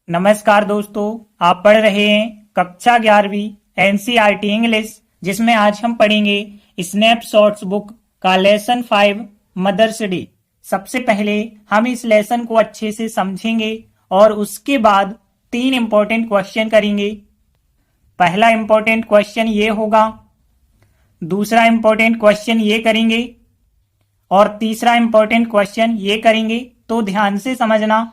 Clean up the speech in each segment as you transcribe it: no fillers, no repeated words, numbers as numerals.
नमस्कार दोस्तों, आप पढ़ रहे हैं कक्षा 11वीं एनसीईआरटी इंग्लिश, जिसमें आज हम पढ़ेंगे स्नैपशॉट्स बुक का लेसन 5 मदर्स डे। सबसे पहले हम इस लेसन को अच्छे से समझेंगे और उसके बाद 3 इंपॉर्टेंट क्वेश्चन करेंगे। पहला इंपॉर्टेंट क्वेश्चन ये होगा, दूसरा इंपॉर्टेंट क्वेश्चन ये करेंगे और तीसरा इंपॉर्टेंट क्वेश्चन ये करेंगे। तो ध्यान से समझना।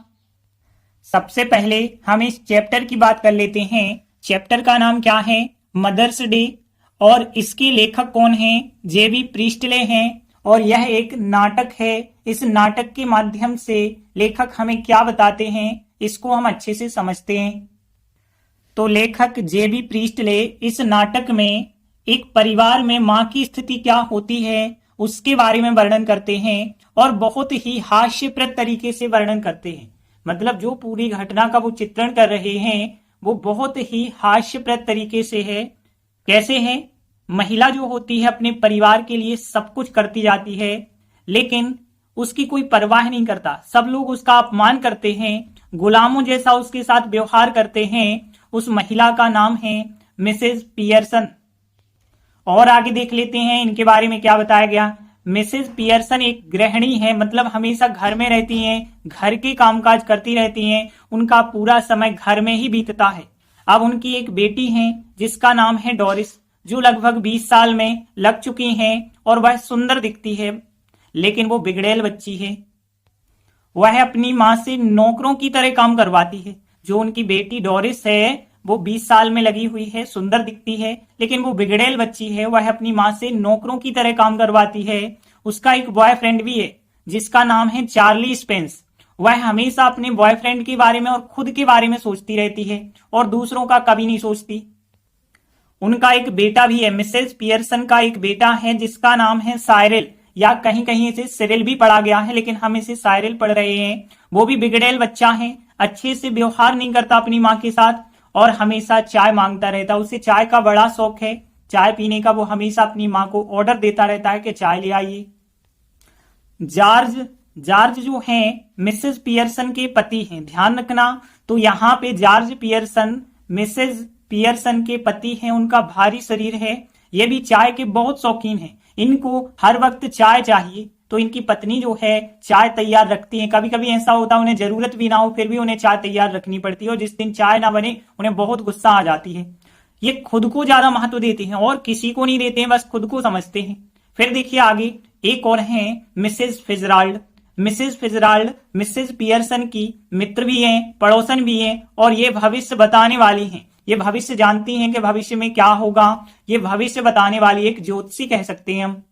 सबसे पहले हम इस चैप्टर की बात कर लेते हैं। चैप्टर का नाम क्या है? Mother's Day. और इसके लेखक कौन हैं? जेबी प्रीस्टले हैं। और यह एक नाटक है। इस नाटक के माध्यम से लेखक हमें क्या बताते हैं, इसको हम अच्छे से समझते हैं। तो लेखक जेबी प्रीस्टले इस नाटक में एक परिवार में मां की स्थिति क्या होती है उसके बारे में वर्णन करते हैं और बहुत ही हास्यप्रद तरीके से वर्णन करते हैं। मतलब जो पूरी घटना का वो चित्रण कर रहे हैं वो बहुत ही हास्यप्रद तरीके से है। कैसे है? महिला जो होती है अपने परिवार के लिए सब कुछ करती जाती है, लेकिन उसकी कोई परवाह नहीं करता। सब लोग उसका अपमान करते हैं, गुलामों जैसा उसके साथ व्यवहार करते हैं। उस महिला का नाम है मिसेस पियर्सन। और आगे देख लेते हैं इनके बारे में क्या बताया गया। मिसेस पियर्सन एक गृहिणी है, मतलब हमेशा घर में रहती हैं, घर के कामकाज करती रहती हैं, उनका पूरा समय घर में ही बीतता है। अब उनकी एक बेटी है जिसका नाम है डोरिस, जो लगभग 20 साल में लग चुकी हैं और वह सुंदर दिखती है, लेकिन वो बिगड़ैल बच्ची है। वह अपनी माँ से नौकरों की तरह काम करवाती है। जो उनकी बेटी डोरिस है वो 20 साल में लगी हुई है, सुंदर दिखती है, लेकिन वो बिगड़ैल बच्ची है। वह अपनी माँ से नौकरों की तरह काम करवाती है। उसका एक बॉयफ्रेंड भी है जिसका नाम है चार्ली स्पेंस। वह हमेशा अपने बॉयफ्रेंड के बारे में और खुद के बारे में सोचती रहती है और दूसरों का कभी नहीं सोचती। उनका एक बेटा भी है, मिसेस पियर्सन का एक बेटा है जिसका नाम है साइरिल, या कहीं कहीं इसे सिरिल भी पढ़ा गया है, लेकिन हम इसे साइरिल पढ़ रहे हैं। वो भी बिगड़ैल बच्चा है, अच्छे से व्यवहार नहीं करता अपनी माँ के साथ और हमेशा चाय मांगता रहता। उसे चाय का बड़ा शौक है, चाय पीने का। वो हमेशा अपनी माँ को ऑर्डर देता रहता है कि चाय ले आइए। जॉर्ज जो हैं मिसेस पियर्सन के पति हैं, ध्यान रखना। तो यहाँ पे जॉर्ज पियर्सन मिसेस पियर्सन के पति हैं। उनका भारी शरीर है, ये भी चाय के बहुत शौकीन हैं। इनको हर वक्त चाय चाहिए, तो इनकी पत्नी जो है चाय तैयार रखती है। कभी कभी ऐसा होता है उन्हें जरूरत भी ना हो फिर भी उन्हें चाय तैयार रखनी पड़ती है, और जिस दिन चाय ना बने उन्हें बहुत गुस्सा आ जाती है। ये खुद को ज्यादा महत्व देते हैं और किसी को नहीं देते हैं, बस खुद को समझते हैं। फिर देखिए आगे एक और हैं Mrs Fitzgerald. Mrs Fitzgerald Mrs Pearson की मित्र भी हैं, पड़ोसन भी हैं, और ये भविष्य बताने वाली हैं। ये भविष्य जानती हैं कि भविष्य में क्या होगा। ये भविष्य बताने वाली एक ज्योतिषी कह सकते हैं हम।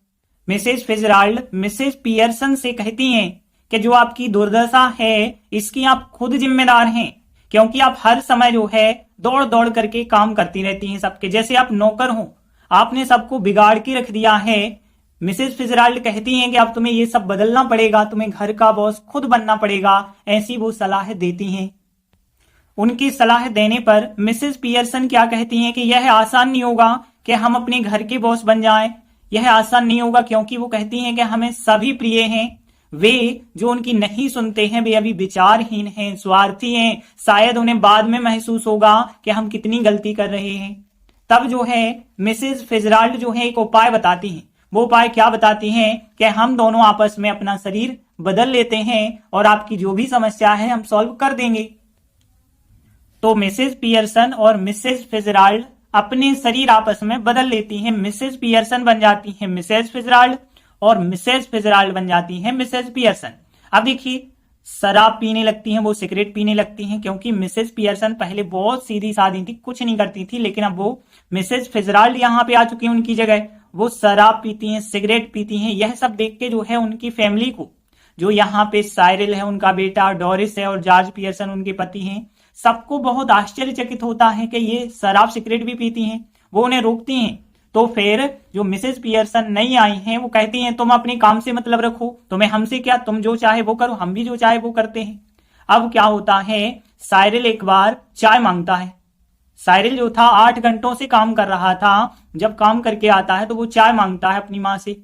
मिसेस फिजराल्ड मिसेस पियर्सन से कहती हैं कि जो आपकी दुर्दशा है इसकी आप खुद जिम्मेदार हैं, क्योंकि आप हर समय जो है दौड़ दौड़ करके काम करती रहती हैं सबके, जैसे आप नौकर हो, आपने सबको बिगाड़ के रख दिया है। मिसेस फिजराल्ड कहती हैं कि अब तुम्हें ये सब बदलना पड़ेगा, तुम्हें घर का बॉस खुद बनना पड़ेगा, ऐसी वो सलाह देती हैं। उनकी सलाह देने पर मिसेस पियर्सन क्या कहती हैं कि यह आसान नहीं होगा कि हम अपने घर के बॉस बन जाएं। यह आसान नहीं होगा, क्योंकि वो कहती हैं कि हमें सभी प्रिय हैं। वे जो उनकी नहीं सुनते हैं वे अभी विचारहीन हैं, स्वार्थी हैं। शायद उन्हें बाद में महसूस होगा कि हम कितनी गलती कर रहे हैं। तब जो है मिसेस फिजराल्ड जो है एक उपाय बताती हैं। वो उपाय क्या बताती हैं कि हम दोनों आपस में अपना शरीर बदल लेते हैं और आपकी जो भी समस्या है हम सॉल्व कर देंगे। तो मिसेस पियर्सन और मिसेस फिजराल्ड अपने शरीर आपस में बदल लेती हैं। मिसेस पियर्सन बन जाती हैं मिसेस फिजराल्ड और मिसेस फिजराल्ड बन जाती हैं मिसेस पियर्सन। अब देखिए शराब पीने लगती हैं, वो सिगरेट पीने लगती हैं, क्योंकि मिसेस पियर्सन पहले बहुत सीधी सादी थी, कुछ नहीं करती थी, लेकिन अब वो मिसेस फिजराल्ड यहाँ पे आ चुकी है उनकी जगह। वो शराब पीती हैं, सिगरेट पीती हैं। यह सब देख के जो है उनकी फैमिली को, जो यहाँ पे साइरिल है उनका बेटा, डोरिस है और जॉर्ज पियर्सन उनके पति हैं, सबको बहुत आश्चर्यचकित होता है कि ये शराब सिगरेट भी पीती हैं। वो उन्हें रोकती हैं। तो फिर जो मिसेस पियर्सन नई आई हैं वो कहती हैं तुम अपने काम से मतलब रखो, तुम्हें हमसे क्या, तुम जो चाहे वो करो, हम भी जो चाहे वो करते हैं। अब क्या होता है, साइरिल एक बार चाय मांगता है। साइरिल जो था 8 घंटों से काम कर रहा था, जब काम करके आता है तो वो चाय मांगता है अपनी माँ से।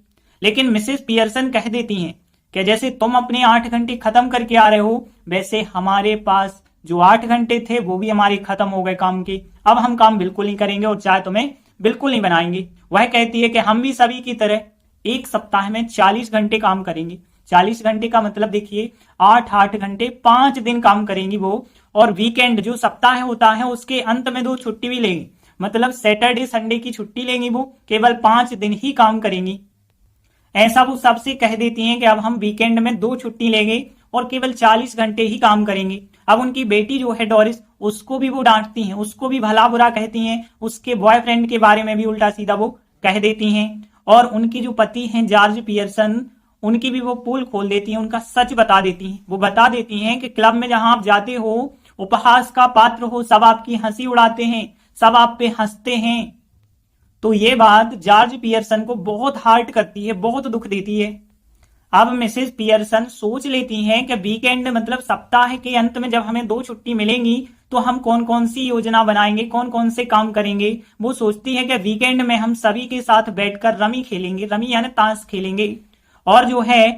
लेकिन मिसेस पियर्सन कह देती हैं कि जैसे तुम अपने 8 घंटे खत्म करके आ रहे हो, वैसे हमारे पास जो 8 घंटे थे वो भी हमारे खत्म हो गए काम के। अब हम काम बिल्कुल नहीं करेंगे और चाय तुम्हें बिल्कुल नहीं बनाएंगे। वह कहती है कि हम भी सभी की तरह एक सप्ताह में 40 घंटे काम करेंगे। 40 घंटे का मतलब देखिए 8 घंटे 5 दिन काम करेंगी वो, और वीकेंड जो सप्ताह होता है उसके अंत में 2 छुट्टी भी लेंगी, मतलब सैटरडे संडे की छुट्टी लेंगी वो, केवल 5 दिन ही काम करेंगी। ऐसा वो सबसे कह देती हैं कि अब हम वीकेंड में 2 छुट्टी लेंगे और केवल 40 घंटे ही काम करेंगे। अब उनकी बेटी जो है डोरिस, उसको भी वो डांटती हैं, उसको भी भला बुरा कहती हैं, उसके बॉयफ्रेंड के बारे में भी उल्टा सीधा वो कह देती हैं। और उनकी जो पति हैं जॉर्ज पियर्सन, उनकी भी वो पोल खोल देती हैं, उनका सच बता देती हैं। वो बता देती हैं कि क्लब में जहां आप जाते हो, उपहास का पात्र हो, सब आपकी हंसी उड़ाते हैं, सब आप पे हंसते हैं। तो ये बात जॉर्ज पियर्सन को बहुत हर्ट करती है, बहुत दुख देती है। अब मिसेस पियर्सन सोच लेती हैं कि वीकेंड मतलब सप्ताह के अंत में जब हमें 2 छुट्टी मिलेंगी तो हम कौन कौन सी योजना बनाएंगे, कौन कौन से काम करेंगे। वो सोचती है कि वीकेंड में हम सभी के साथ बैठकर रमी खेलेंगे, रमी यानी ताश खेलेंगे, और जो है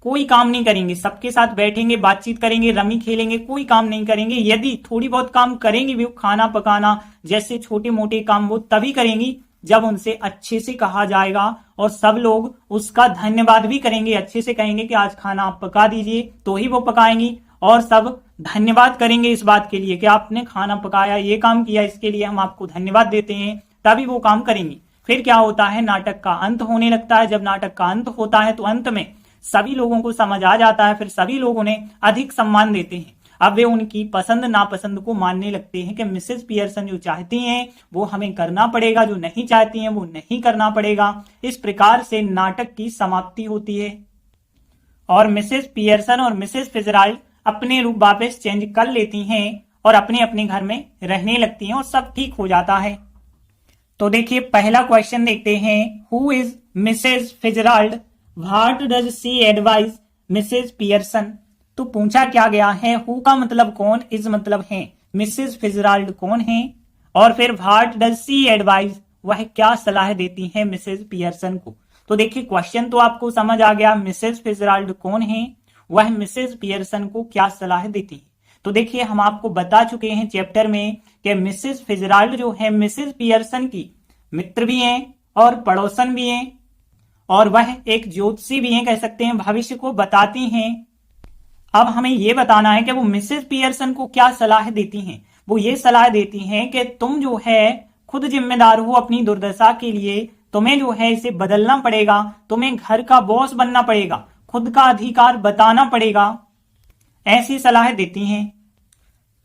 कोई काम नहीं करेंगे, सबके साथ बैठेंगे, बातचीत करेंगे, रमी खेलेंगे, कोई काम नहीं करेंगे। यदि थोड़ी बहुत काम करेंगे भी, खाना पकाना जैसे छोटे मोटे काम, वो तभी करेंगी जब उनसे अच्छे से कहा जाएगा, और सब लोग उसका धन्यवाद भी करेंगे, अच्छे से कहेंगे कि आज खाना आप पका दीजिए, तो ही वो पकाएंगी, और सब धन्यवाद करेंगे इस बात के लिए कि आपने खाना पकाया, ये काम किया, इसके लिए हम आपको धन्यवाद देते हैं, तभी वो काम करेंगी। फिर क्या होता है, नाटक का अंत होने लगता है। जब नाटक का अंत होता है तो अंत में सभी लोगों को समझ आ जाता है, फिर सभी लोग उन्हें अधिक सम्मान देते हैं। अब वे उनकी पसंद नापसंद को मानने लगते हैं कि मिसेस पियर्सन जो चाहती हैं वो हमें करना पड़ेगा, जो नहीं चाहती हैं वो नहीं करना पड़ेगा। इस प्रकार से नाटक की समाप्ति होती है और मिसेस पियर्सन और मिसेस फिजराल्ड अपने रूप वापस चेंज कर लेती हैं और अपने अपने घर में रहने लगती हैं और सब ठीक हो जाता है। तो देखिए पहला क्वेश्चन देखते हैं, who is Mrs Fitzgerald, what does she advise Mrs Pearson. तो पूछा क्या गया है, हु का मतलब कौन, इज मतलब है, मिसेस फिजराल्ड कौन है, और फिर व्हाट डज शी एडवाइज, वह क्या सलाह देती है मिसेस पियर्सन को। तो देखिए क्वेश्चन तो आपको समझ आ गया, मिसेस फिजराल्ड कौन है, वह मिसेस पियर्सन को क्या सलाह देती है। तो देखिए हम आपको बता चुके हैं चैप्टर में कि मिसेस फिजराल्ड जो है मिसेस पियर्सन की मित्र भी हैं और पड़ोसन भी हैं, और वह एक ज्योतिषी भी हैं, कह सकते हैं भविष्य को बताती हैं। अब हमें यह बताना है कि वो मिसेस पियर्सन को क्या सलाह देती हैं। वो ये सलाह देती हैं कि तुम जो है खुद जिम्मेदार हो अपनी दुर्दशा के लिए, तुम्हें जो है इसे बदलना पड़ेगा, तुम्हें घर का बॉस बनना पड़ेगा, खुद का अधिकार बताना पड़ेगा, ऐसी सलाह देती हैं।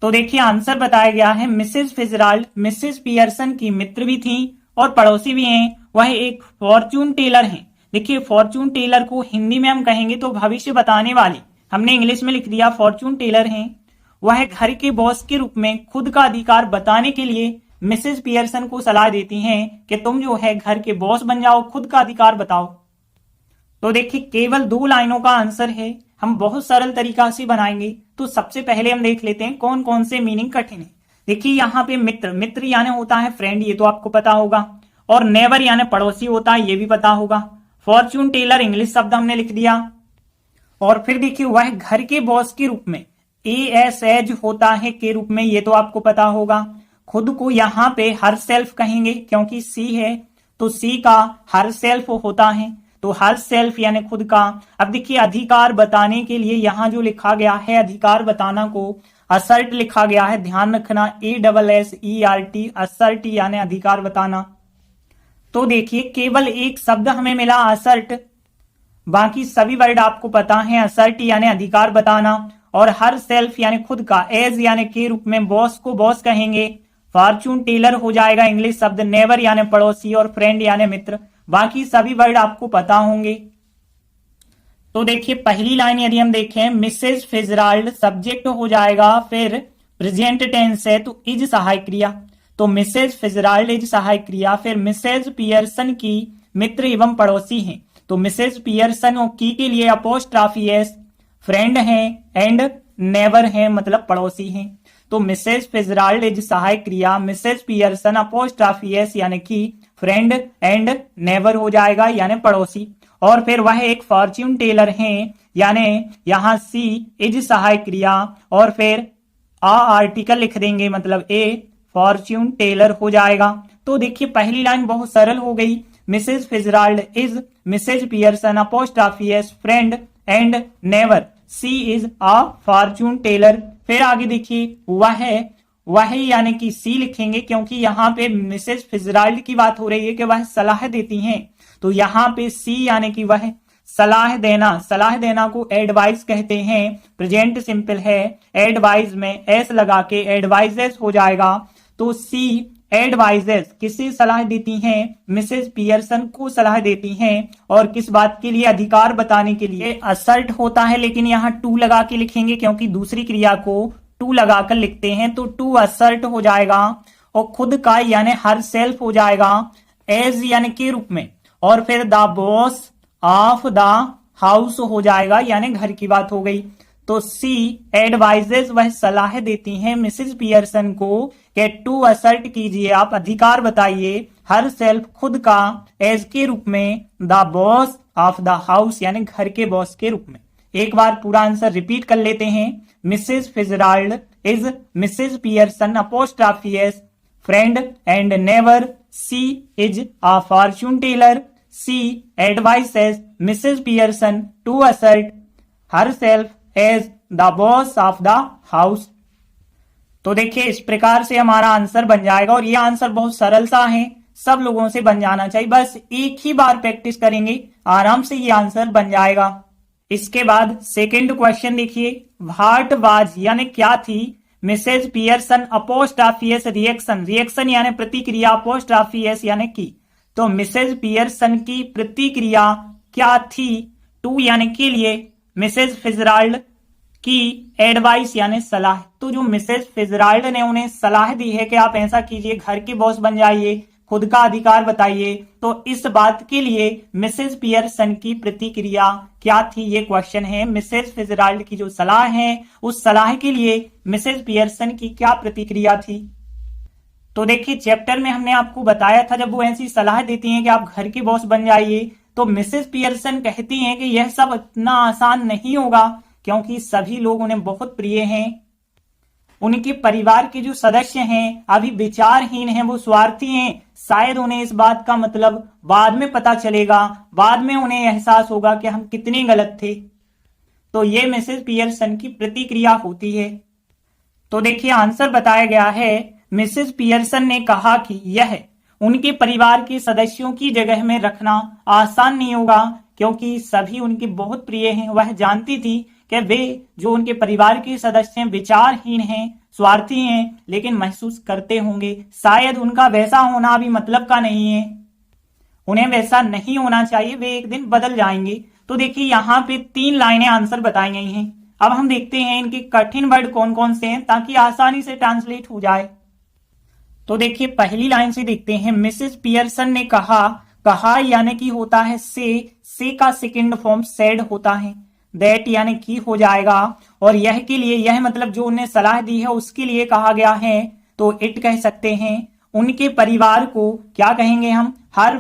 तो देखिए आंसर बताया गया है, मिसेस फिजराल्ड मिसेस पियर्सन की मित्र भी थी और पड़ोसी भी हैं। वह एक फॉर्चून टेलर हैं। देखिए फॉर्चून टेलर को हिंदी में हम कहेंगे तो भविष्य बताने वाली, हमने इंग्लिश में लिख दिया फॉर्चून टेलर हैं। वह घर के बॉस के रूप में खुद का अधिकार बताने के लिए मिसेस पियर्सन को सलाह देती हैं कि तुम जो है घर के बॉस बन जाओ, खुद का अधिकार बताओ। तो देखिए केवल 2 लाइनों का आंसर है, हम बहुत सरल तरीका से बनाएंगे। तो सबसे पहले हम देख लेते हैं कौन कौन से मीनिंग कठिन है। देखिए यहाँ पे मित्र, मित्र यानी होता है फ्रेंड, ये तो आपको पता होगा, और नेबर यानी पड़ोसी होता है, ये भी पता होगा। फॉर्चून टेलर इंग्लिश शब्द हमने लिख दिया, और फिर देखिए वह घर के बॉस के रूप में एज होता है के रूप में, ये तो आपको पता होगा। खुद को यहाँ पे हर सेल्फ कहेंगे क्योंकि सी है, तो सी का हर सेल्फ होता है, तो हर सेल्फ यानी खुद का। अब देखिए अधिकार बताने के लिए यहाँ जो लिखा गया है, अधिकार बताना को असर्ट लिखा गया है, ध्यान रखना, ASSERT, असर्ट यानी अधिकार बताना। तो देखिए केवल एक शब्द हमें मिला असर्ट, बाकी सभी वर्ड आपको पता है। असर्ट यानी अधिकार बताना, और हर सेल्फ यानी खुद का, एज यानी के रूप में बॉस को बॉस कहेंगे। फॉर्चून टेलर हो जाएगा इंग्लिश शब्द, नेबर यानी पड़ोसी, और फ्रेंड यानी मित्र। बाकी सभी वर्ड आपको पता होंगे। तो देखिए पहली लाइन यदि हम देखें, मिसेस फिजराल्ड सब्जेक्ट हो जाएगा, फिर प्रेजेंट टेंस है तो इज सहायक क्रिया, तो मिसेस फिजराल्ड इज सहायक क्रिया। फिर मिसेस पियर्सन की मित्र एवं पड़ोसी हैं, तो मिसेस पियर्सन और की के लिए अपोस्ट्राफी एस, फ्रेंड हैं, एंड नेबर हैं मतलब पड़ोसी हैं। तो मिसेस फिजराल्ड इज सहायक क्रिया, मिसेस पियर्सन अपोस्ट्राफी एस यानी कि फ्रेंड एंड नेबर हो जाएगा यानी पड़ोसी। और फिर वह एक फॉर्च्यून टेलर हैं, यानी यहां सी इज सहायक क्रिया, और फिर आर्टिकल लिख देंगे, मतलब ए फॉर्च्यून टेलर हो जाएगा। तो देखिए पहली लाइन बहुत सरल हो गई, Mrs Fitzgerald is Mrs Pearson apostrophe S friend and never, she is a fortune teller. फिर आगे देखिए वह यानी कि सी लिखेंगे, क्योंकि यहाँ पे मिसेज फिजराल्ड की बात हो रही है कि वह सलाह देती हैं, तो यहाँ पे सी यानी कि वह सलाह देना को एडवाइस कहते हैं। प्रेजेंट सिंपल है, एडवाइस में एस लगा के एडवाइजेस हो जाएगा। तो सी एडवाइजेस किसे सलाह देती हैं, मिसेज पियर्सन को सलाह देती हैं। और किस बात के लिए, अधिकार बताने के लिए। असर्ट होता है, लेकिन यहाँ टू लगा के लिखेंगे, क्योंकि दूसरी क्रिया को टू लगाकर लिखते हैं, तो टू असर्ट हो जाएगा। और खुद का यानी हर सेल्फ हो जाएगा एज यानी के रूप में। और फिर the boss of the house हो जाएगा, यानी घर की बात हो गई। तो सी एडवाइजेस वह सलाह देती हैं मिसेज पियर्सन को कि टू असर्ट कीजिए, आप अधिकार बताइए, हर सेल्फ खुद का, एज के रूप में, the boss of the house यानी घर के बॉस के रूप में। एक बार पूरा आंसर रिपीट कर लेते हैं, Mrs Fitzgerald is Mrs Pearson apostrophe S friend and never, she is a fortune teller, she advises Mrs. Pearson to assert herself as the boss of the house। तो देखिए इस प्रकार से हमारा आंसर बन जाएगा, और ये आंसर बहुत सरल सा है, सब लोगों से बन जाना चाहिए, बस एक ही बार प्रैक्टिस करेंगे आराम से ये आंसर बन जाएगा। इसके बाद सेकंड क्वेश्चन देखिए, व्हाट वाज यानी क्या थी Mrs Pearson apostrophe S reaction यानी प्रतिक्रिया, अपोस्ट्रोफी एस यानी की। तो मिसेज पियर्सन की प्रतिक्रिया क्या थी, टू यानी के लिए, मिसेज फिजराल्ड की एडवाइस यानी सलाह। तो जो मिसेज फिजराल्ड ने उन्हें सलाह दी है कि आप ऐसा कीजिए, घर के बॉस बन जाइए, खुद का अधिकार बताइए, तो इस बात के लिए मिसेज पियर्सन की प्रतिक्रिया क्या थी, ये क्वेश्चन है। मिसेज फिजराल्ड की जो सलाह है, उस सलाह के लिए मिसेज पियर्सन की क्या प्रतिक्रिया थी। तो देखिए चैप्टर में हमने आपको बताया था, जब वो ऐसी सलाह देती हैं कि आप घर के बॉस बन जाइए, तो मिसेज पियर्सन कहती हैं कि यह सब इतना आसान नहीं होगा, क्योंकि सभी लोग उन्हें बहुत प्रिय हैं। उनके परिवार के जो सदस्य हैं अभी विचारहीन हैं, वो स्वार्थी हैं। शायद उन्हें इस बात का मतलब बाद में पता चलेगा, बाद में उन्हें एहसास होगा कि हम कितने गलत थे। तो ये मिसेज पियर्सन की प्रतिक्रिया होती है। तो देखिए आंसर बताया गया है, मिसेज पियर्सन ने कहा कि यह उनके परिवार के सदस्यों की जगह में रखना आसान नहीं होगा, क्योंकि सभी उनके बहुत प्रिय हैं। वह जानती थी कि वे जो उनके परिवार के सदस्य हैं विचारहीन हैं, स्वार्थी हैं, लेकिन महसूस करते होंगे शायद उनका वैसा होना भी मतलब का नहीं है, उन्हें वैसा नहीं होना चाहिए, वे एक दिन बदल जाएंगे। तो देखिए यहाँ पे 3 लाइनें आंसर बताई गई हैं। अब हम देखते हैं इनके कठिन वर्ड कौन कौन से हैं, ताकि आसानी से ट्रांसलेट हो जाए। तो देखिए पहली लाइन से देखते हैं, मिसेज पियर्सन ने कहा यानी कि होता है से का सेकंड फॉर्म सेड होता है, दैट यानी कि हो जाएगा, और यह के लिए, यह मतलब जो उन्हें सलाह दी है उसके लिए कहा गया है, तो इट कह सकते हैं। उनके परिवार को क्या कहेंगे हम, हर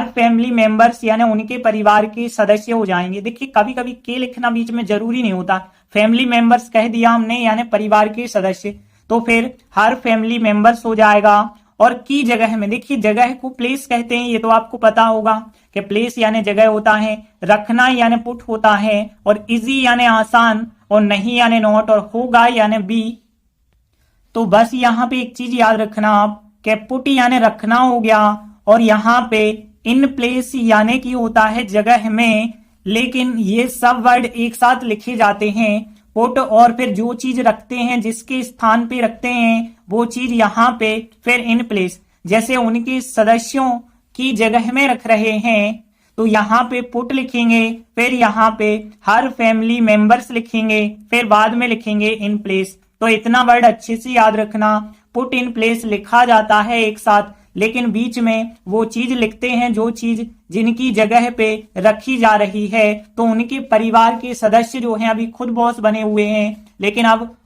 फैमिली मेंबर्स यानी उनके परिवार के सदस्य हो जाएंगे। देखिए कभी कभी के लिखना बीच में जरूरी नहीं होता, फैमिली मेंबर्स कह दिया हमने यानी परिवार के सदस्य, तो फिर हर फैमिली मेंबर्स हो जाएगा। और की जगह में, देखिए जगह को प्लेस कहते हैं, ये तो आपको पता होगा कि प्लेस यानी जगह होता है, रखना यानी पुट होता है, और इजी यानी आसान, और नहीं यानी नॉट, और होगा यानी बी। तो बस यहाँ पे एक चीज याद रखना आप कि पुट यानी रखना हो गया, और यहाँ पे इन प्लेस यानी कि होता है जगह में, लेकिन ये सब वर्ड एक साथ लिखे जाते हैं, पुट और फिर जो चीज रखते हैं, जिसके स्थान पे रखते हैं वो चीज यहाँ पे, फिर इन प्लेस, जैसे उनके सदस्यों की जगह में रख रहे हैं, तो यहाँ पे पुट लिखेंगे, फिर यहाँ पे हर फैमिली मेंबर्स लिखेंगे, फिर बाद में लिखेंगे इन प्लेस। तो इतना वर्ड अच्छे से याद रखना, पुट इन प्लेस लिखा जाता है एक साथ, लेकिन बीच में वो चीज लिखते हैं जो चीज जिनकी जगह पे रखी जा रही है। तो उनके परिवार के सदस्य जो हैं अभी खुद बॉस बने हुए हैं, लेकिन अब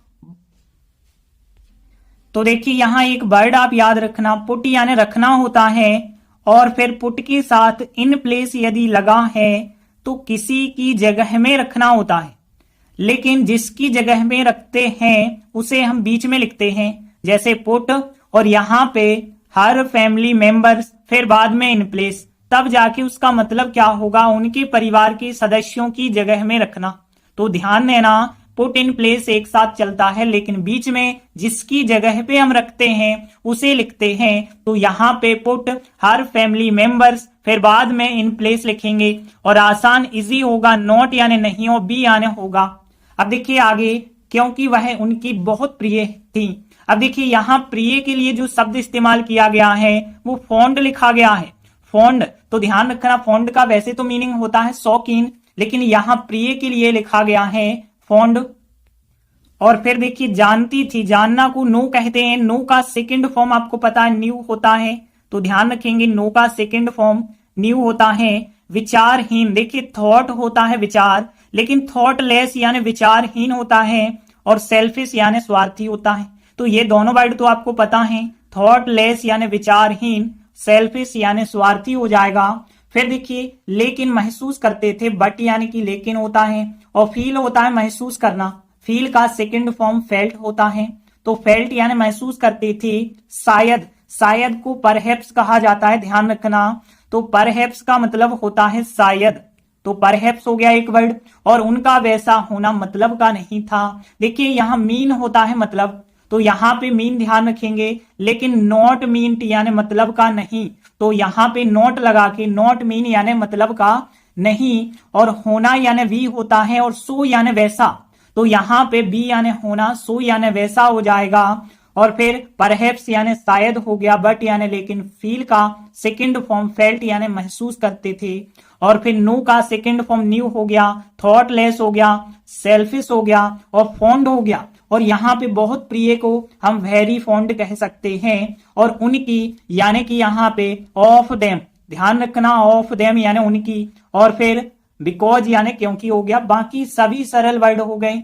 तो देखिए यहाँ एक वर्ड आप याद रखना, पुट यानी रखना होता है, और फिर पुट के साथ इन प्लेस यदि लगा है तो किसी की जगह में रखना होता है, लेकिन जिसकी जगह में रखते हैं उसे हम बीच में लिखते हैं, जैसे पुट, और यहाँ पे हर फैमिली मेंबर्स, फिर बाद में इन प्लेस, तब जाके उसका मतलब क्या होगा, उनके परिवार के सदस्यों की जगह में रखना। तो ध्यान देना, पुट इन प्लेस एक साथ चलता है, लेकिन बीच में जिसकी जगह पे हम रखते हैं उसे लिखते हैं। तो यहाँ पे पुट हर फैमिली मेंबर्स, फिर बाद में इन प्लेस लिखेंगे, और आसान इजी होगा, नॉट यानी नहीं और बी यानी होगा। अब देखिए आगे, क्योंकि वह उनकी बहुत प्रिय थी। अब देखिए यहाँ प्रिय के लिए जो शब्द इस्तेमाल किया गया है वो फॉन्ड लिखा गया है। फॉन्ड, तो ध्यान रखना, फॉन्ड का वैसे तो मीनिंग होता है शौकीन, लेकिन यहाँ प्रिय के लिए लिखा गया है फॉन्ड। और फिर देखिए जानती थी, जानना को नो कहते हैं, नो का सेकंड फॉर्म आपको पता है न्यू होता है, तो ध्यान रखेंगे नो का सेकंड फॉर्म न्यू होता है। विचारहीन, देखिए थॉट होता है विचार, लेकिन थॉटलेस यानी विचारहीन होता है, और सेल्फिश यानी स्वार्थी होता है। तो ये दोनों वर्ड तो आपको पता है, थॉटलेस यानी विचारहीन, सेल्फिश यानी स्वार्थी हो जाएगा। फिर देखिए लेकिन महसूस करते थे, बट यानी कि लेकिन होता है, और फील होता है महसूस करना, फील का सेकंड फॉर्म फेल्ट होता है, तो फेल्ट यानी महसूस करते थे। शायद, शायद को परहैप्स कहा जाता है, ध्यान रखना, तो परहैप्स का मतलब होता है शायद, तो परहैप्स हो गया एक वर्ड, और उनका वैसा होना मतलब का नहीं था। देखिए यहाँ मीन होता है मतलब, तो यहाँ पे मीन ध्यान रखेंगे, लेकिन नॉट मीन यानी मतलब का नहीं, तो यहाँ पे नॉट लगा के नॉट मीन यानी मतलब का नहीं, और होना यानी वी होता है, और सो यानी वैसा, तो यहाँ पे बी यानी होना, सो यानी वैसा हो जाएगा। और फिर परहैप्स यानी शायद हो गया, बट यानी लेकिन, फील का सेकंड फॉर्म फेल्ट यानी महसूस करते थे, और फिर नो का सेकंड फॉर्म न्यू हो गया, थॉटलेस हो गया, सेल्फिश हो गया, और फॉन्ड हो गया। और यहाँ पे बहुत प्रिय को हम वेरी फॉन्ड कह सकते हैं, और उनकी यानी कि यहाँ पे ऑफ देम, ध्यान रखना, ऑफ देम यानी उनकी, और फिर बिकॉज यानी क्योंकि हो गया। बाकी सभी सरल वर्ड हो गए।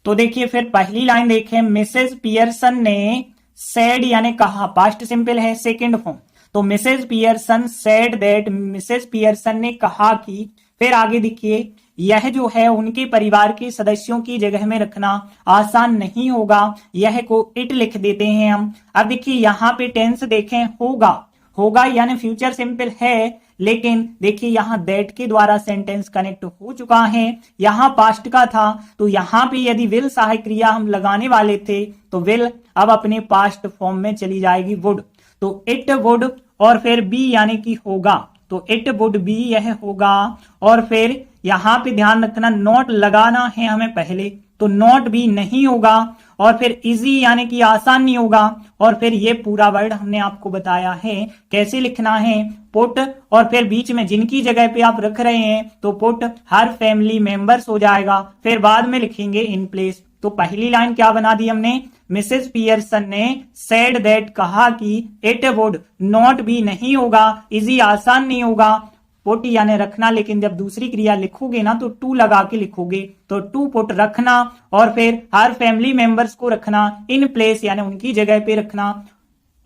तो देखिए फिर पहली लाइन देखें, मिसेस पियर्सन ने सेड यानी कहा, पास्ट सिंपल है सेकंड फॉर्म, तो Mrs Pearson said that, Mrs Pearson ने कहा कि, फिर आगे देखिए यह जो है उनके परिवार के सदस्यों की जगह में रखना आसान नहीं होगा, यह को इट लिख देते हैं हम। अब देखिए यहाँ पे टेंस देखें, होगा, होगा यानी फ्यूचर सिंपल है, लेकिन देखिए यहाँ दैट के द्वारा सेंटेंस कनेक्ट हो चुका है, यहाँ पास्ट का था, तो यहाँ पे यदि विल सहायक क्रिया हम लगाने वाले थे तो विल अब अपने पास्ट फॉर्म में चली जाएगी वुड, तो इट वुड, और फिर बी यानी कि होगा, तो इट वुड बी यह होगा। और फिर यहाँ पे ध्यान रखना, नॉट लगाना है हमें पहले, तो नॉट भी नहीं होगा, और फिर इजी यानी कि आसान नहीं होगा, और फिर ये पूरा वर्ड हमने आपको बताया है कैसे लिखना है, पुट, और फिर बीच में जिनकी जगह पे आप रख रहे हैं तो पुट हर फैमिली मेंबर्स हो जाएगा, फिर बाद में लिखेंगे इन प्लेस। तो पहली लाइन क्या बना दी हमने, मिसेस पियर्सन ने सेड दैट कहा कि इट वुड नॉट भी नहीं होगा, इजी आसान नहीं होगा, पुट यानी रखना, लेकिन जब दूसरी क्रिया लिखोगे ना तो टू लगा के लिखोगे, तो टू पुट रखना, और फिर हर फैमिली मेंबर्स को रखना, इन प्लेस यानी उनकी जगह पे रखना।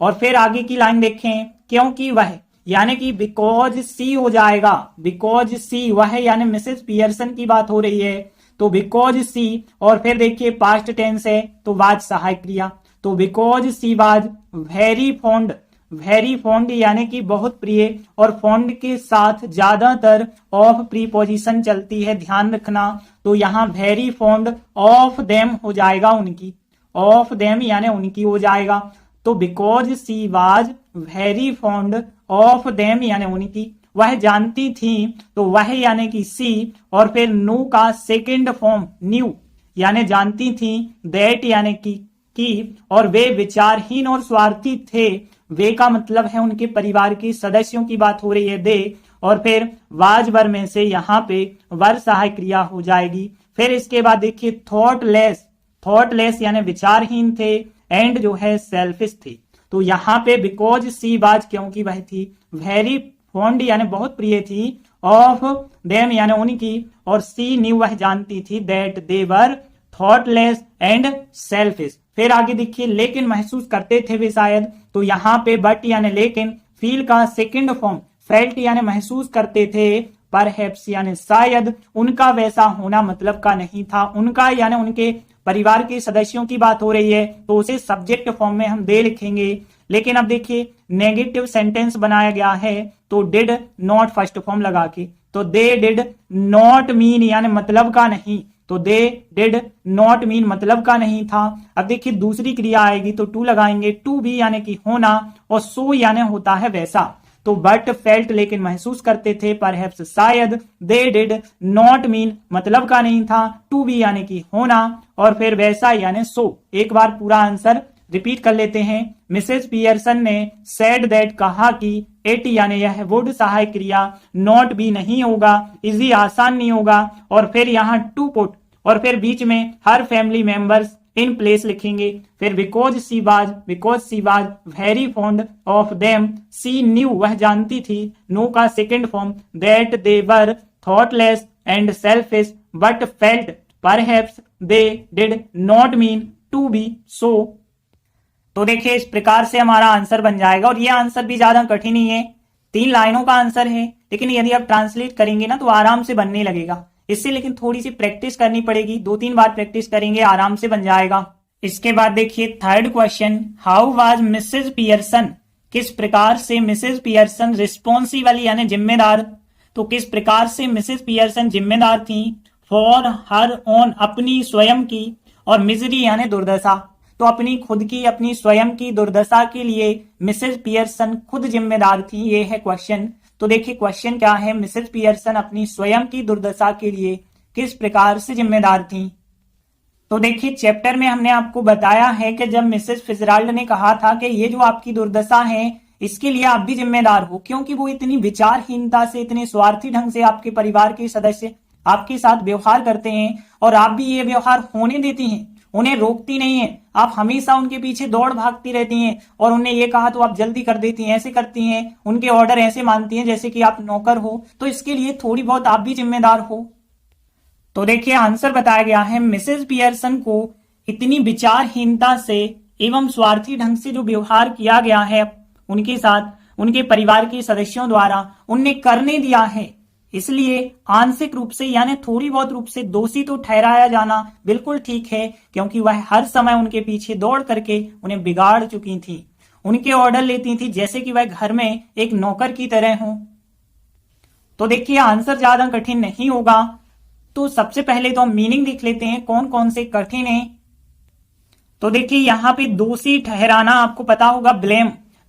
और फिर आगे की लाइन देखें, क्योंकि वह यानी कि बिकॉज सी हो जाएगा, बिकॉज सी, वह यानी मिसेस पियर्सन की बात हो रही है, तो बिकॉज सी, और फिर देखिए पास्ट टेंस है तो वाज सहायक क्रिया, तो because she was very fond, very fond यानी कि बहुत प्रिय, और फॉन्ड के साथ ज्यादातर ऑफ प्रीपोजिशन चलती है, ध्यान रखना, तो यहाँ वेरी फॉन्ड ऑफ देम हो जाएगा उनकी, ऑफ देम यानी उनकी हो जाएगा, तो because she was very fond of them यानी उनकी, वह जानती थी, तो वह यानी कि सी, और फिर नो का सेकंड फॉर्म न्यू यानी जानती थी, दैट यानी कि, और वे विचारहीन और स्वार्थी थे, वे का मतलब है उनके परिवार के सदस्यों की बात हो रही है, दे, और फिर वाज वर में से यहाँ पे वर सहायक क्रिया हो जाएगी। फिर इसके बाद देखिए थॉटलेस, थॉटलेस यानी विचारहीन थे, एंड जो है सेल्फिश थे, तो यहाँ पे बिकॉज सी वाज क्योंकि वह थी, वेरी फॉन्ड यानी बहुत प्रिय थी, ऑफ देम यानी उनकी, और सी न्यू वह जानती थी, that they were thoughtless and selfish. फिर आगे देखिए लेकिन महसूस करते थे वे शायद, तो यहाँ पे बट यानी लेकिन, फील का सेकंड फॉर्म फेल्ट यानी महसूस करते थे, परहैप्स यानी शायद, उनका वैसा होना मतलब का नहीं था। उनका यानी उनके परिवार के सदस्यों की बात हो रही है तो उसे सब्जेक्ट फॉर्म में हम दे लिखेंगे। लेकिन अब देखिए नेगेटिव सेंटेंस बनाया गया है तो डिड नॉट फर्स्ट फॉर्म लगा के, तो दे डिड नॉट मीन यानी मतलब का नहीं, तो दे डिड नॉट मीन मतलब का नहीं था। अब देखिए दूसरी क्रिया आएगी तो टू लगाएंगे, टू बी यानी कि होना, और सो यानी होता है वैसा, तो बट फेल्ट लेकिन महसूस करते थे, परहैप्स शायद, दे डिड नॉट मीन मतलब का नहीं था, टू बी यानी कि होना, और फिर वैसा यानी सो। एक बार पूरा आंसर रिपीट कर लेते हैं। मिसेस पियर्सन ने सेड दैट कहा कि इट यानी यह वुड सहायक क्रिया, नॉट बी नहीं होगा, इजी आसान नहीं होगा, और फिर यहाँ टू पुट, और फिर बीच में हर फैमिली मेंबर्स इन प्लेस लिखेंगे। फिर because she was very fond of them, she knew वह जानती थी, नो का second form, that they were thoughtless and selfish but felt perhaps they did not mean to be so. तो देखिए इस प्रकार से हमारा आंसर बन जाएगा, और ये आंसर भी ज्यादा कठिन नहीं है, 3 लाइनों का आंसर है, लेकिन यदि आप ट्रांसलेट करेंगे ना तो आराम से बनने लगेगा। इससे लेकिन थोड़ी सी प्रैक्टिस करनी पड़ेगी, 2-3 बार प्रैक्टिस करेंगे आराम से बन जाएगा। इसके बाद देखिए third question, how was Mrs Pearson, किस प्रकार से मिसेस पियर्सन रिस्पॉन्सिबल यानी जिम्मेदार, तो किस प्रकार से मिसेस पियर्सन जिम्मेदार थी, फॉर हर ओन अपनी स्वयं की, और मिजरी यानी दुर्दशा, तो अपनी खुद की अपनी स्वयं की दुर्दशा के लिए मिसेस पियर्सन खुद जिम्मेदार थी, ये है क्वेश्चन। तो देखिए क्वेश्चन क्या है, मिसेस पियर्सन अपनी स्वयं की दुर्दशा के लिए किस प्रकार से जिम्मेदार थी। तो देखिए चैप्टर में हमने आपको बताया है कि जब मिसेस फिजराल्ड ने कहा था कि ये जो आपकी दुर्दशा है इसके लिए आप भी जिम्मेदार हो, क्योंकि वो इतनी विचारहीनता से, इतने स्वार्थी ढंग से आपके परिवार के सदस्य आपके साथ व्यवहार करते हैं, और आप भी ये व्यवहार होने देती हैं, उन्हें रोकती नहीं है, आप हमेशा उनके पीछे दौड़ भागती रहती हैं, और उन्हें ये कहा तो आप जल्दी कर देती हैं, ऐसे करती हैं, उनके ऑर्डर ऐसे मानती हैं जैसे कि आप नौकर हो, तो इसके लिए थोड़ी बहुत आप भी जिम्मेदार हो। तो देखिए आंसर बताया गया है, मिसेस पियर्सन को इतनी विचारहीनता से एवं स्वार्थी ढंग से जो व्यवहार किया गया है उनके साथ, उनके परिवार के सदस्यों द्वारा, उनने करने दिया है, इसलिए आंशिक रूप से यानी थोड़ी बहुत रूप से दोषी तो ठहराया जाना बिल्कुल ठीक है, क्योंकि वह हर समय उनके पीछे दौड़ करके उन्हें बिगाड़ चुकी थी, उनके ऑर्डर लेती थी जैसे कि वह घर में एक नौकर की तरह हो। तो देखिए आंसर ज्यादा कठिन नहीं होगा, तो सबसे पहले तो हम मीनिंग देख लेते हैं कौन कौन से कठिन है। तो देखिए यहाँ पे दोषी ठहराना आपको पता होगा,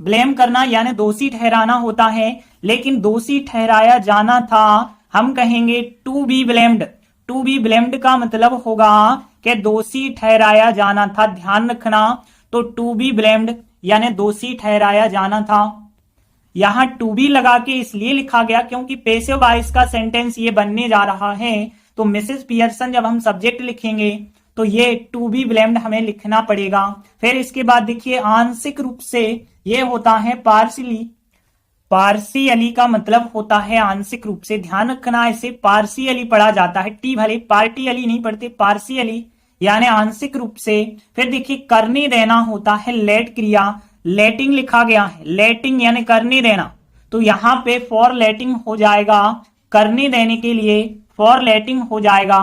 ब्लेम करना यानी दोषी ठहराना होता है, लेकिन दोषी ठहराया जाना था हम कहेंगे to be blamed. To be blamed का मतलब होगा कि दोषी ठहराया जाना था, ध्यान रखना, तो टू बी ब्लेम्ड यानी दोषी ठहराया जाना था। यहां टू बी लगा के इसलिए लिखा गया क्योंकि पैसिव वॉइस का सेंटेंस ये बनने जा रहा है, तो मिसेस पियर्सन जब हम सब्जेक्ट लिखेंगे तो ये टू बी ब्लेम्ड हमें लिखना पड़ेगा। फिर इसके बाद देखिए आंशिक रूप से ये होता है पार्शियली का मतलब होता है आंशिक रूप से, ध्यान रखना इसे पार्शियली पढ़ा जाता है, टी भले पार्टियली नहीं पढ़ते, पार्शियली यानी आंशिक रूप से। फिर देखिए करने देना होता है लेट क्रिया, लेटिंग लिखा गया है, लेटिंग यानी करने देना, तो यहाँ पे फॉर लेटिंग हो जाएगा, करने देने के लिए फॉर लेटिंग हो जाएगा।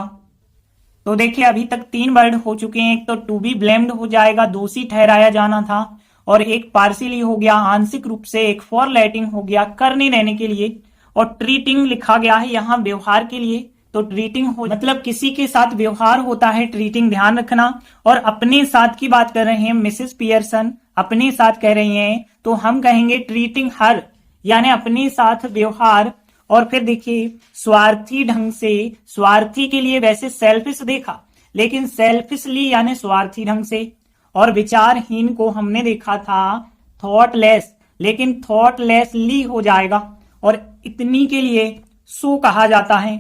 तो देखिए अभी तक 3 वर्ड हो चुके हैं, एक तो टू बी ब्लेम्ड हो जाएगा, दोषी ठहराया जाना था, और एक पार्शियली हो गया आंशिक रूप से, एक फॉर लेटिंग हो गया करने देने के लिए, और ट्रीटिंग लिखा गया है यहाँ व्यवहार के लिए, तो ट्रीटिंग हो मतलब किसी के साथ व्यवहार होता है, ट्रीटिंग ध्यान रखना। और अपने साथ की बात कर रहे हैं, मिसेस पियर्सन अपने साथ कह रही हैं, तो हम कहेंगे ट्रीटिंग हर यानी अपने साथ व्यवहार। और फिर देखिए स्वार्थी ढंग से, स्वार्थी के लिए वैसे सेल्फिश देखा, लेकिन सेल्फिशली यानी स्वार्थी ढंग से, और विचारहीन को हमने देखा था थॉटलेस, लेकिन थॉटलेसली हो जाएगा, और इतनी के लिए सो कहा जाता है।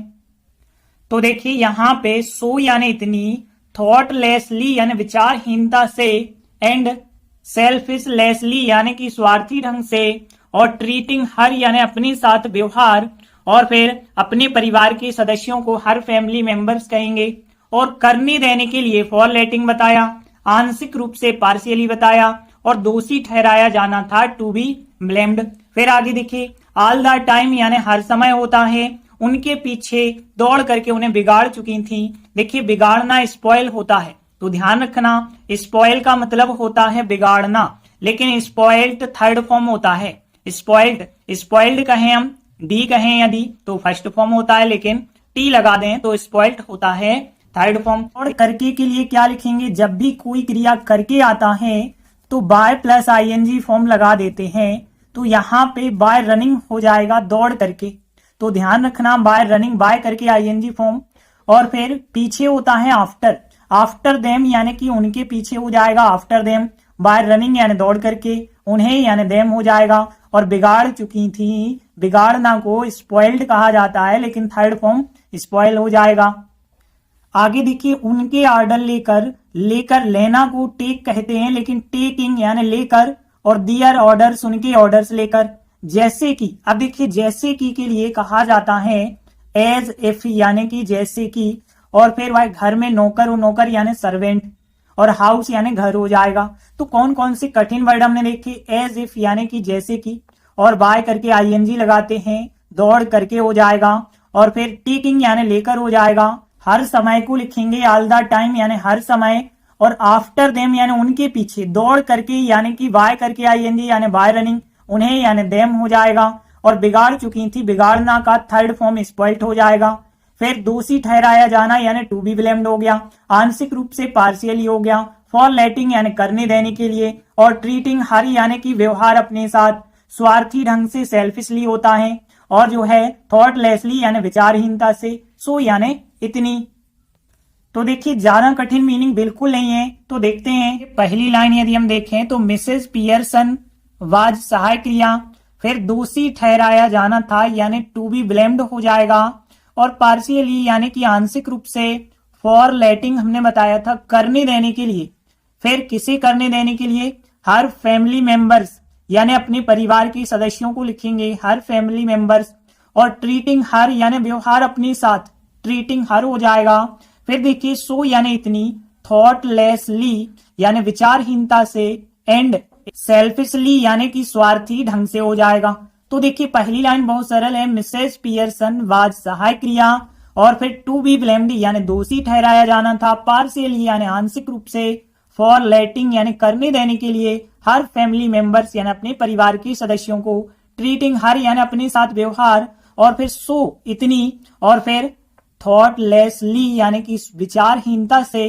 तो देखिए यहां पे सो यानी इतनी, थॉटलेसली यानी विचारहीनता से, एंड सेल्फिशलेसली यानी कि स्वार्थी ढंग से, और ट्रीटिंग हर यानी अपने साथ व्यवहार, और फिर अपने परिवार के सदस्यों को हर फैमिली मेंबर्स कहेंगे, और करने देने के लिए फॉर लेटिंग बताया, आंशिक रूप से पार्शियली बताया, और दोषी ठहराया जाना था टू बी ब्लेम्ड। फिर आगे देखिए ऑल द टाइम यानी हर समय होता है, उनके पीछे दौड़ करके उन्हें बिगाड़ चुकी थी। देखिए बिगाड़ना स्पॉइल होता है, तो ध्यान रखना स्पॉइल का मतलब होता है बिगाड़ना, लेकिन स्पॉइल्ड थर्ड फॉर्म होता है। स्पॉइल्ड कहें हम, डी कहें यदि तो फर्स्ट फॉर्म होता है, लेकिन टी लगा दें तो स्पॉइल्ड होता है थर्ड फॉर्म। और करके के लिए क्या लिखेंगे, जब भी कोई क्रिया करके आता है तो बाय प्लस आईएनजी फॉर्म लगा देते हैं। तो यहाँ पे बाय रनिंग हो जाएगा दौड़ करके, तो ध्यान रखना बाय रनिंग, बाय करके आईएनजी फॉर्म। और फिर पीछे होता है आफ्टर देम, यानी कि उनके पीछे हो जाएगा आफ्टर देम। बाय रनिंग यानी दौड़ करके, उन्हें यानी देम हो जाएगा। और बिगाड़ चुकी थी, बिगाड़ना को स्पॉइल्ड कहा जाता है, लेकिन थर्ड फॉर्म स्पॉइल हो जाएगा। आगे देखिए उनके ऑर्डर लेकर लेना को टेक कहते हैं, लेकिन टेकिंग यानी लेकर, और दियर ऑर्डर्स उनके ऑर्डर्स लेकर। जैसे कि, अब देखिए जैसे कि के लिए कहा जाता है एज इफ, यानी कि जैसे कि, और फिर वह घर में नौकर यानी सर्वेंट, और हाउस यानी घर हो जाएगा। तो कौन कौन से कठिन वर्ड हमने देखे, एज इफ यानी कि जैसे कि, और बाय करके आईएनजी लगाते हैं, दौड़ करके हो जाएगा। और फिर टेकिंग यानी लेकर हो जाएगा। हर समय को लिखेंगे ऑल द टाइम यानी हर समय। और आफ्टर देम यानी उनके पीछे, दौड़ करके यानी कि बाय करके आईएनजी यानी बाय रनिंग, उन्हें यानी देम हो जाएगा। और बिगाड़ चुकी थी, बिगाड़ना का थर्ड फॉर्म स्पॉइल्ड हो जाएगा। फिर दोषी ठहराया जाना यानी टू बी ब्लेम्ड हो गया, आंशिक रूप से पार्शियली हो गया। फॉर लेटिंग यानी करने देने के लिए, और ट्रीटिंग हर यानी कि व्यवहार अपने साथ स्वार्थी ढंग से सेल्फिशली होता है, और जो है थॉटलेसली यानी विचारहीनता से, सो यानी इतनी। तो देखिए ज्यादा कठिन मीनिंग बिल्कुल नहीं है। तो देखते हैं पहली लाइन यदि हम देखें तो मिसेस पियर्सन वाज सहायक क्रिया, फिर दोषी ठहराया जाना था यानी टू बी ब्लेम्ड हो जाएगा। और पार्शियली यानी कि आंशिक रूप से, फॉर लेटिंग हमने बताया था करने देने के लिए। फिर किसे करने देने के लिए, हर फैमिली मेंबर्स यानी अपने परिवार के सदस्यों को लिखेंगे हर फैमिली मेंबर्स। और ट्रीटिंग हर यानी व्यवहार अपने साथ, ट्रीटिंग हर हो जाएगा। फिर देखिए सो यानी इतनी, थॉटलेसली यानी विचारहीनता से, एंड सेल्फिशली यानी कि स्वार्थी ढंग से हो जाएगा। तो देखिए पहली लाइन बहुत सरल है, मिसेस पियर्सन वाज सहायक क्रिया, और फिर टू बी ब्लेम्ड यानी दोषी ठहराया जाना था, पार्शियली यानी आंशिक रूप से, फॉर लेटिंग यानी करने देने के लिए, हर फैमिली मेंबर्स यानी अपने परिवार के सदस्यों को, ट्रीटिंग हर यानी अपने साथ व्यवहार, और फिर सो इतनी, और फिर थॉटलेसली यानी कि विचारहीनता से,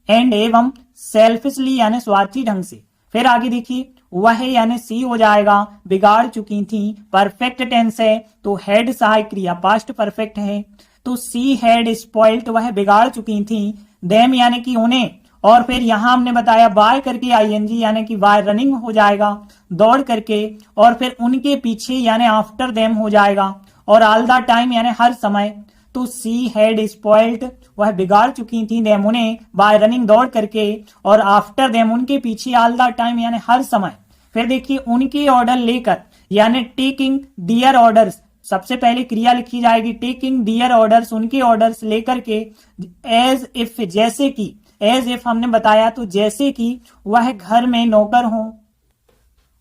एंड एवं सेल्फिशली यानी स्वार्थी ढंग से। फिर आगे देखिए वह यानी सी हो जाएगा, बिगाड़ चुकी थी, परफेक्ट टेंस है तो हैड सहायक क्रिया पास्ट परफेक्ट है, तो सी हैड स्पॉइल्ड वह बिगाड़ चुकी थी, देम यानी कि उन्हें, और फिर यहां हमने बताया बाय करके आईएनजी यानी कि बाय रनिंग हो जाएगा दौड़ करके, और फिर उनके पीछे यानी आफ्टर देम हो जाएगा, और ऑल द टाइम यानी हर समय। तो सी हैड स्पॉइल्ड वह बिगाड़ चुकी थी, देम उन्हें, बाय रनिंग दौड़ करके, और आफ्टर देम उनके पीछे, ऑल द टाइम यानी हर समय। फिर देखिए उनके ऑर्डर लेकर यानी टेकिंग दियर ऑर्डर्स, सबसे पहले क्रिया लिखी जाएगी टेकिंग दियर ऑर्डर्स उनके ऑर्डर्स लेकर के, एज इफ जैसे कि, एज इफ हमने बताया तो जैसे कि वह घर में नौकर हो,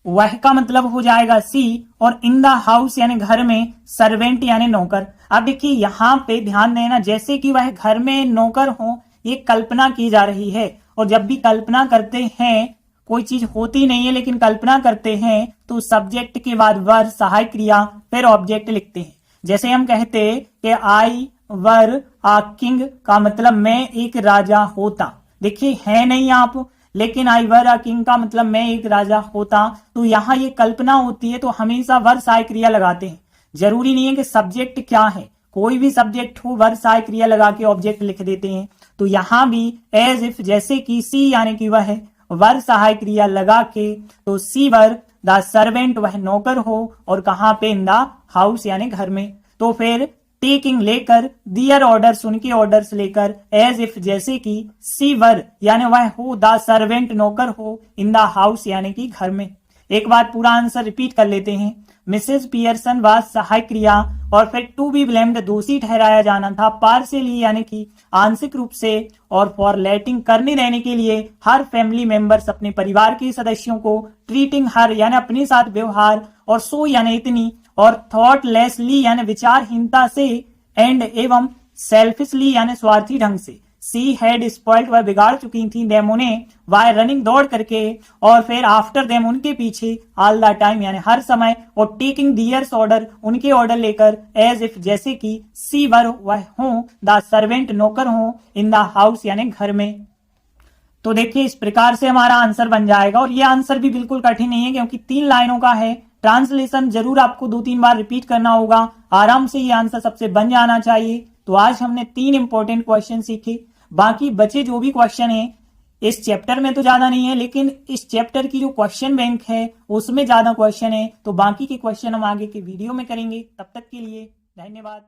वह का मतलब हो जाएगा सी, और इन द हाउस यानी घर में, सर्वेंट यानी नौकर। अब देखिए यहाँ पे ध्यान देना, जैसे कि वह घर में नौकर हो, ये कल्पना की जा रही है, और जब भी कल्पना करते हैं, कोई चीज होती नहीं है लेकिन कल्पना करते हैं, तो सब्जेक्ट के बाद वर सहायक क्रिया, फिर ऑब्जेक्ट लिखते हैं। जैसे हम कहते कि आई वर आ किंग, का मतलब मैं एक राजा होता। देखिए है नहीं आप, लेकिन आई वर अ किंग का मतलब मैं एक राजा होता, तो यहाँ ये कल्पना होती है, तो हमेशा वर सहायक क्रिया लगाते हैं। जरूरी नहीं है कि सब्जेक्ट क्या है, कोई भी सब्जेक्ट हो वर सहायक क्रिया लगा के ऑब्जेक्ट लिख देते हैं। तो यहाँ भी एज इफ जैसे कि, सी यानी कि वह, वर सहायक क्रिया लगा के, तो सी वर द सर्वेंट वह नौकर हो, और कहाँ पे, इन द हाउस यानी घर में। तो फिर टेकिंग लेकर, दियर ऑर्डर्स उनके ऑर्डर्स लेकर, एज इफ जैसे कि, सी वर यानी वह हो, द सर्वेंट नौकर हो, इन द हाउस यानी कि घर में। एक बार पूरा आंसर रिपीट कर लेते हैं, मिसेस पियर्सन वाज सहायक क्रिया, और फिर टू बी ब्लेम्ड दोषी ठहराया जाना था, पार्शियली यानी कि आंशिक रूप से, और फॉर लेटिंग करने देने के लिए, हर फैमिली मेंबर्स अपने परिवार के सदस्यों को, ट्रीटिंग हर यानी अपने साथ व्यवहार, और सो यानी इतनी, और थॉटलेसली यानी विचारहीनता से, एंड एवं सेल्फिशली यानी स्वार्थी ढंग से सी हैड स्पॉइल्ड वह बिगाड़ चुकी थी देम उन्हें वाय रनिंग दौड़ करके और फिर आफ्टर देम उनके पीछे ऑल द टाइम यानी हर समय और टेकिंग दियर्स ऑर्डर उनके ऑर्डर लेकर एज इफ जैसे कि सी वर वह हो द सर्वेंट नौकर हो इन द हाउस यानी घर में। तो देखिए इस प्रकार से हमारा आंसर बन जाएगा और ये आंसर भी बिल्कुल कठिन नहीं है क्योंकि 3 लाइनों का है। ट्रांसलेशन जरूर आपको 2-3 बार रिपीट करना होगा, आराम से ये आंसर सबसे बन जाना चाहिए। तो आज हमने 3 इंपॉर्टेंट क्वेश्चन सीखे, बाकी बचे जो भी क्वेश्चन है इस चैप्टर में तो ज्यादा नहीं है लेकिन इस चैप्टर की जो क्वेश्चन बैंक है उसमें ज्यादा क्वेश्चन है, तो बाकी के क्वेश्चन हम आगे के वीडियो में करेंगे। तब तक के लिए धन्यवाद।